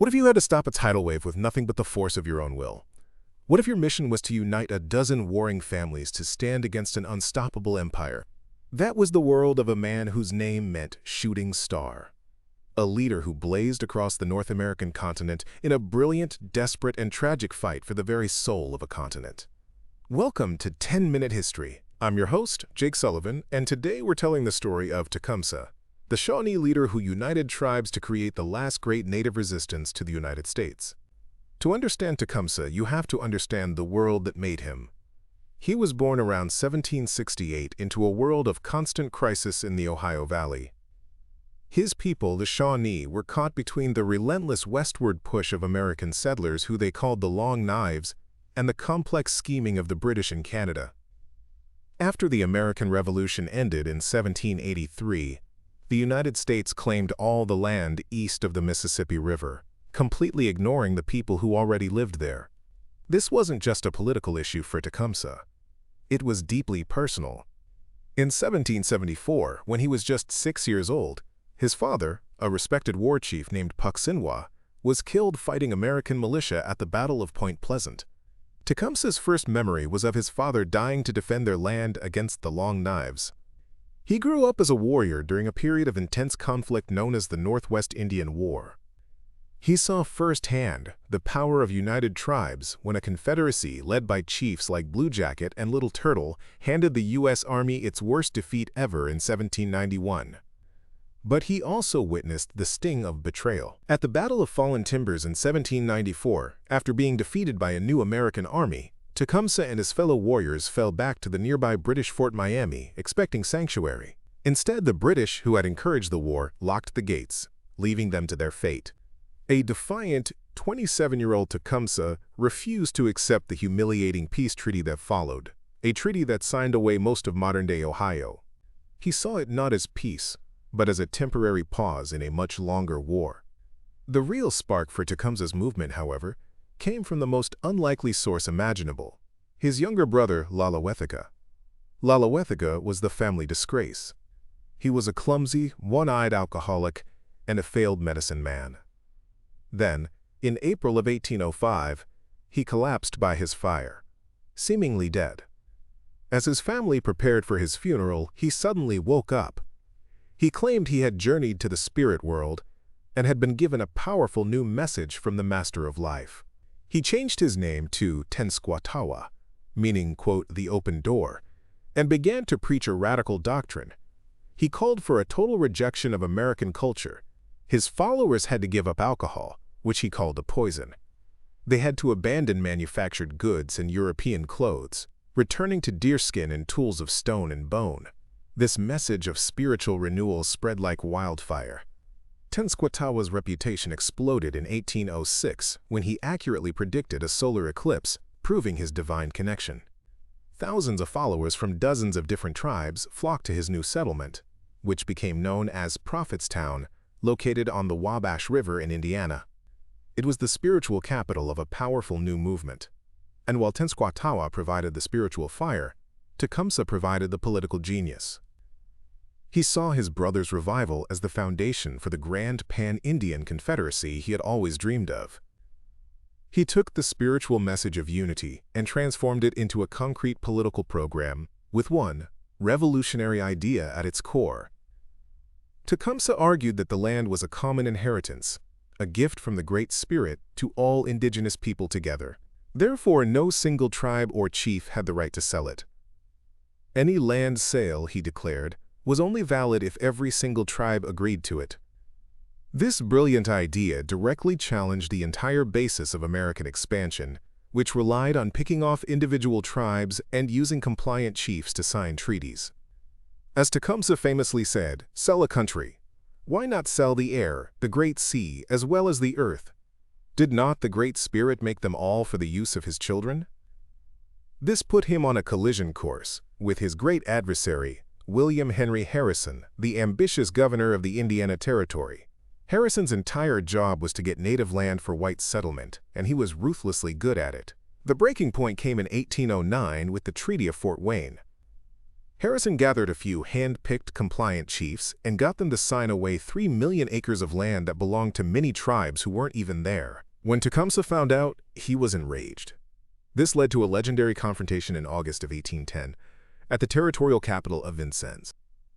What if you had to stop a tidal wave with nothing but the force of your own will? What if your mission was to unite a dozen warring families to stand against an unstoppable empire? That was the world of a man whose name meant shooting star. A leader who blazed across the North American continent in a brilliant, desperate, and tragic fight for the very soul of a continent. Welcome to 10-Minute History. I'm your host, Jake Sullivan, and today we're telling the story of Tecumseh, the Shawnee leader who united tribes to create the last great native resistance to the United States. To understand Tecumseh, you have to understand the world that made him. He was born around 1768 into a world of constant crisis in the Ohio Valley. His people, the Shawnee, were caught between the relentless westward push of American settlers who they called the Long Knives and the complex scheming of the British in Canada. After the American Revolution ended in 1783, the United States claimed all the land east of the Mississippi River, completely ignoring the people who already lived there. This wasn't just a political issue for Tecumseh. It was deeply personal. In 1774, when he was just 6 years old, his father, a respected war chief named Tecumseh, was killed fighting American militia at the Battle of Point Pleasant. Tecumseh's first memory was of his father dying to defend their land against the Long Knives. He grew up as a warrior during a period of intense conflict known as the Northwest Indian War. He saw firsthand the power of united tribes when a confederacy led by chiefs like Blue Jacket and Little Turtle handed the U.S. Army its worst defeat ever in 1791. But he also witnessed the sting of betrayal. At the Battle of Fallen Timbers in 1794, after being defeated by a new American army, Tecumseh and his fellow warriors fell back to the nearby British Fort Miami, expecting sanctuary. Instead, the British, who had encouraged the war, locked the gates, leaving them to their fate. A defiant 27-year-old Tecumseh refused to accept the humiliating peace treaty that followed, a treaty that signed away most of modern-day Ohio. He saw it not as peace, but as a temporary pause in a much longer war. The real spark for Tecumseh's movement, however, came from the most unlikely source imaginable, his younger brother Lalawethica. Lalawethica was the family disgrace. He was a clumsy, one-eyed alcoholic and a failed medicine man. Then, in April of 1805, he collapsed by his fire, seemingly dead. As his family prepared for his funeral, he suddenly woke up. He claimed he had journeyed to the spirit world and had been given a powerful new message from the Master of Life. He changed his name to Tenskwatawa, meaning, quote, the open door, and began to preach a radical doctrine. He called for a total rejection of American culture. His followers had to give up alcohol, which he called a poison. They had to abandon manufactured goods and European clothes, returning to deerskin and tools of stone and bone. This message of spiritual renewal spread like wildfire. Tenskwatawa's reputation exploded in 1806 when he accurately predicted a solar eclipse, proving his divine connection. Thousands of followers from dozens of different tribes flocked to his new settlement, which became known as Prophetstown, located on the Wabash River in Indiana. It was the spiritual capital of a powerful new movement. And while Tenskwatawa provided the spiritual fire, Tecumseh provided the political genius. He saw his brother's revival as the foundation for the grand Pan-Indian Confederacy he had always dreamed of. He took the spiritual message of unity and transformed it into a concrete political program with one revolutionary idea at its core. Tecumseh argued that the land was a common inheritance, a gift from the Great Spirit to all indigenous people together. Therefore, no single tribe or chief had the right to sell it. Any land sale, he declared, was only valid if every single tribe agreed to it. This brilliant idea directly challenged the entire basis of American expansion, which relied on picking off individual tribes and using compliant chiefs to sign treaties. As Tecumseh famously said, "Sell a country. Why not sell the air, the great sea, as well as the earth? Did not the Great Spirit make them all for the use of his children?" This put him on a collision course with his great adversary, William Henry Harrison, the ambitious governor of the Indiana Territory. Harrison's entire job was to get native land for white settlement, and he was ruthlessly good at it. The breaking point came in 1809 with the Treaty of Fort Wayne. Harrison gathered a few hand-picked compliant chiefs and got them to sign away 3 million acres of land that belonged to many tribes who weren't even there. When Tecumseh found out, he was enraged. This led to a legendary confrontation in August of 1810 at the territorial capital of Vincennes.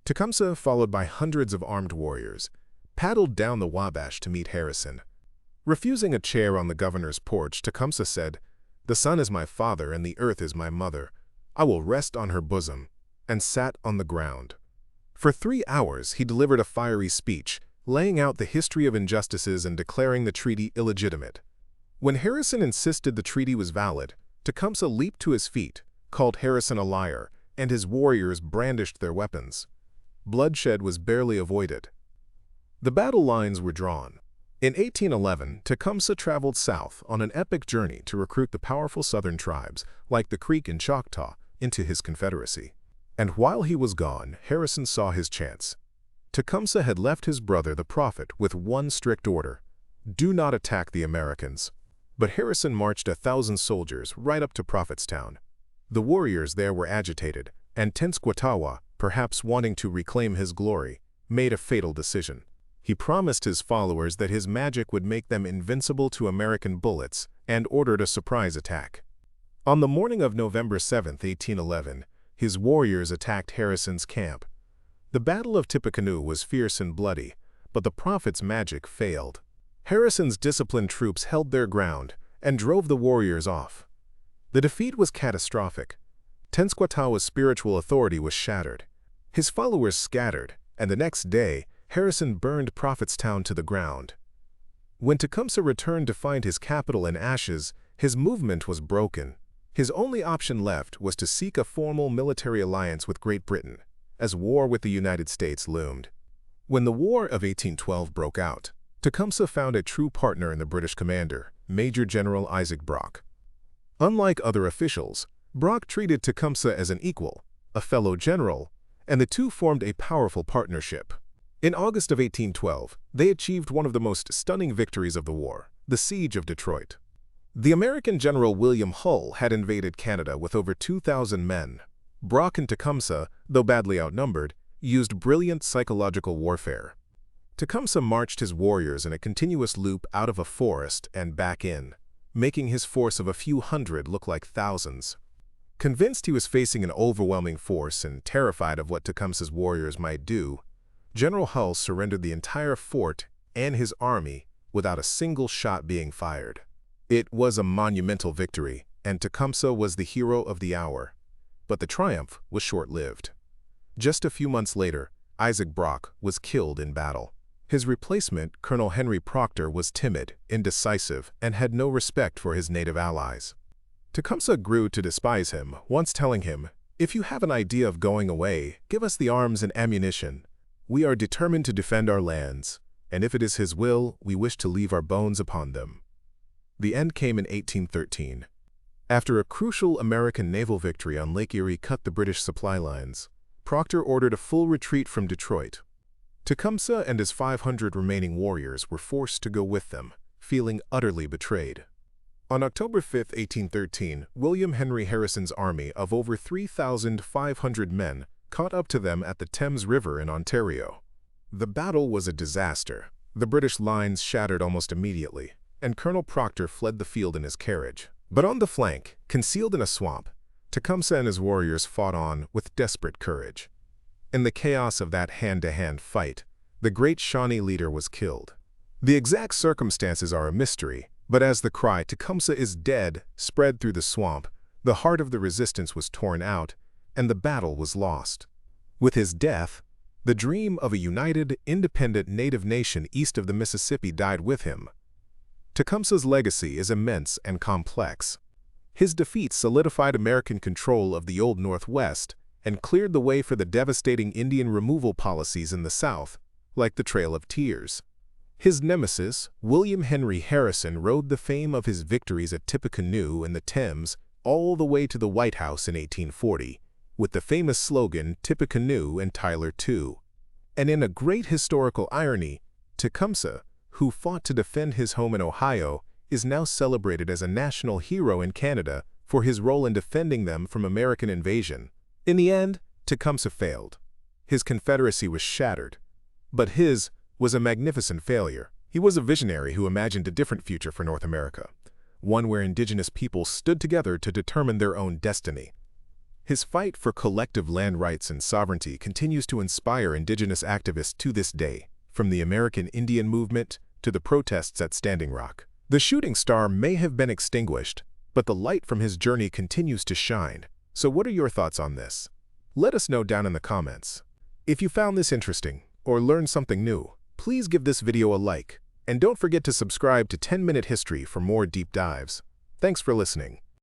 Tecumseh, followed by hundreds of armed warriors, paddled down the Wabash to meet Harrison. Refusing a chair on the governor's porch, Tecumseh said, "The sun is my father and the earth is my mother. I will rest on her bosom," and sat on the ground. For 3 hours he delivered a fiery speech, laying out the history of injustices and declaring the treaty illegitimate. When Harrison insisted the treaty was valid, Tecumseh leaped to his feet, called Harrison a liar, and his warriors brandished their weapons. Bloodshed was barely avoided. The battle lines were drawn. In 1811, Tecumseh traveled south on an epic journey to recruit the powerful southern tribes, like the Creek and Choctaw, into his confederacy. And while he was gone, Harrison saw his chance. Tecumseh had left his brother the prophet with one strict order: do not attack the Americans. But Harrison marched 1,000 soldiers right up to Prophetstown. The warriors there were agitated, and Tenskwatawa, perhaps wanting to reclaim his glory, made a fatal decision. He promised his followers that his magic would make them invincible to American bullets and ordered a surprise attack. On the morning of November 7, 1811, his warriors attacked Harrison's camp. The Battle of Tippecanoe was fierce and bloody, but the prophet's magic failed. Harrison's disciplined troops held their ground and drove the warriors off. The defeat was catastrophic. Tenskwatawa's spiritual authority was shattered. His followers scattered, and the next day, Harrison burned Prophetstown to the ground. When Tecumseh returned to find his capital in ashes, his movement was broken. His only option left was to seek a formal military alliance with Great Britain, as war with the United States loomed. When the War of 1812 broke out, Tecumseh found a true partner in the British commander, Major General Isaac Brock. Unlike other officials, Brock treated Tecumseh as an equal, a fellow general, and the two formed a powerful partnership. In August of 1812, they achieved one of the most stunning victories of the war, the Siege of Detroit. The American General William Hull had invaded Canada with over 2,000 men. Brock and Tecumseh, though badly outnumbered, used brilliant psychological warfare. Tecumseh marched his warriors in a continuous loop out of a forest and back in, making his force of a few hundred look like thousands. Convinced he was facing an overwhelming force and terrified of what Tecumseh's warriors might do, General Hull surrendered the entire fort and his army without a single shot being fired. It was a monumental victory, and Tecumseh was the hero of the hour. But the triumph was short-lived. Just a few months later, Isaac Brock was killed in battle. His replacement, Colonel Henry Proctor, was timid, indecisive, and had no respect for his native allies. Tecumseh grew to despise him, once telling him, "If you have an idea of going away, give us the arms and ammunition. We are determined to defend our lands, and if it is his will, we wish to leave our bones upon them." The end came in 1813. After a crucial American naval victory on Lake Erie cut the British supply lines, Proctor ordered a full retreat from Detroit. Tecumseh and his 500 remaining warriors were forced to go with them, feeling utterly betrayed. On October 5, 1813, William Henry Harrison's army of over 3,500 men caught up to them at the Thames River in Ontario. The battle was a disaster. The British lines shattered almost immediately, and Colonel Proctor fled the field in his carriage. But on the flank, concealed in a swamp, Tecumseh and his warriors fought on with desperate courage. In the chaos of that hand-to-hand fight, the great Shawnee leader was killed. The exact circumstances are a mystery, but as the cry, "Tecumseh is dead," spread through the swamp, the heart of the resistance was torn out, and the battle was lost. With his death, the dream of a united, independent native nation east of the Mississippi died with him. Tecumseh's legacy is immense and complex. His defeat solidified American control of the Old Northwest and cleared the way for the devastating Indian removal policies in the South, like the Trail of Tears. His nemesis, William Henry Harrison, rode the fame of his victories at Tippecanoe in the Thames all the way to the White House in 1840, with the famous slogan, "Tippecanoe and Tyler too." And in a great historical irony, Tecumseh, who fought to defend his home in Ohio, is now celebrated as a national hero in Canada for his role in defending them from American invasion. In the end, Tecumseh failed. His Confederacy was shattered. But his was a magnificent failure. He was a visionary who imagined a different future for North America, one where indigenous peoples stood together to determine their own destiny. His fight for collective land rights and sovereignty continues to inspire indigenous activists to this day, from the American Indian movement to the protests at Standing Rock. The shooting star may have been extinguished, but the light from his journey continues to shine. So what are your thoughts on this? Let us know down in the comments. If you found this interesting or learned something new, please give this video a like, and don't forget to subscribe to 10-Minute History for more deep dives. Thanks for listening.